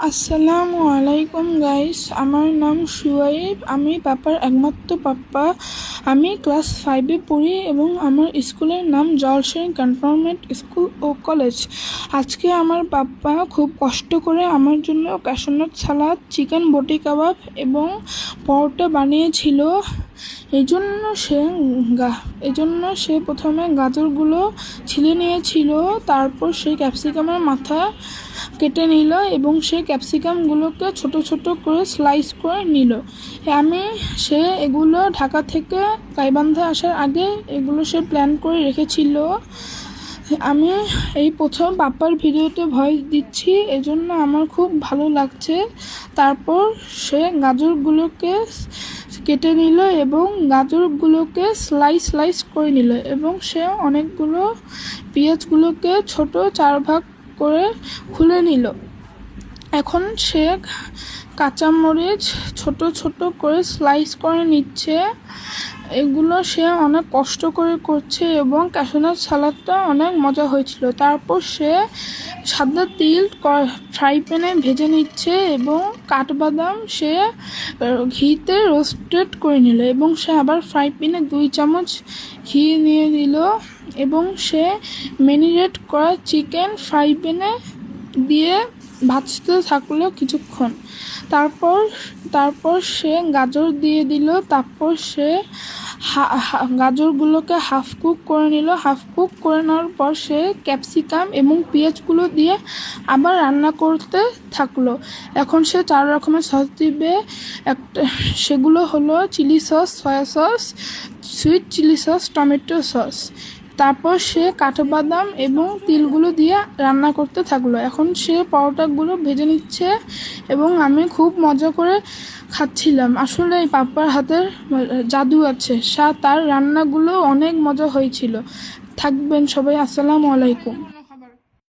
আসসালামু আলাইকুম গাইস, আমার নাম সুয়াইব। আমি পাপার একমাত্র পাপ্পা। আমি ক্লাস 5-এ পড়ি এবং আমার স্কুলের নাম জলসেন ক্যান্টনমেন্ট স্কুল ও কলেজ। আজকে আমার পাপ্পা খুব কষ্ট করে আমার জন্য ক্যাশনাট সালাদ, চিকেন বটি কাবাব এবং পরোটা বানিয়েছিল। এই জন্য সে প্রথমে গাজরগুলো ছিলে নিয়েছিল, তারপর সে ক্যাপসিকামের মাথা কেটে নিল এবং সে ক্যাপসিকামগুলোকে ছোট ছোট করে স্লাইস করে নিল। সে এগুলো ঢাকা থেকে গাইবান্ধা আসার আগে এগুলো সে প্ল্যান করে রেখেছিল। আমি এই প্রথম পাপ্পার ভিডিওতে ভয়েস দিচ্ছি, এজন্য আমার খুব ভালো লাগছে। তারপর সে গাজরগুলোকে কেটে নিল এবং গাজরগুলোকে স্লাইস করে নিল এবং সে অনেকগুলো পেঁয়াজগুলোকে ছোট 4 ভাগ করে খুলে নিল। এখন সে কাঁচামরিচ ছোট ছোট করে স্লাইস করে নিচ্ছে। এগুলো সে অনেক কষ্ট করে করছে এবং ক্যাশনাট সালাদটা অনেক মজা হয়েছিল। তারপর সে সাদা তিল ফ্রাই প্যানে ভেজে নিচ্ছে এবং কাঠবাদাম সে ঘিতে রোস্টেড করে নিল এবং সে আবার ফ্রাই প্যানে 2 চামচ ঘি নিয়ে দিল এবং সে ম্যারিনেট করা চিকেন ফ্রাই প্যানে দিয়ে ভাজতে থাকলো কিছুক্ষণ। তারপর সে গাজর দিয়ে দিল। তারপর সে গাজরগুলোকে হাফ কুক করে নিল। হাফ কুক করে নেওয়ার পর সে ক্যাপসিকাম এবং পেঁয়াজগুলো দিয়ে আবার রান্না করতে থাকলো। এখন সে 4 রকমের সস দিবে। সেগুলো হলো chilli sauce, soya sauce, sweet chilli sauce, tomato sauce. তারপর সে কাঠবাদাম এবং তিলগুলো দিয়ে রান্না করতে থাকলো। এখন সে পরোটাগুলো ভেজে নিচ্ছে এবং আমি খুব মজা করে খাচ্ছিলাম। আসলে এই পাপ্পার হাতের জাদু আছে, তার রান্নাগুলো অনেক মজা হয়েছিল। থাকবেন সবাই। আসসালামু আলাইকুম।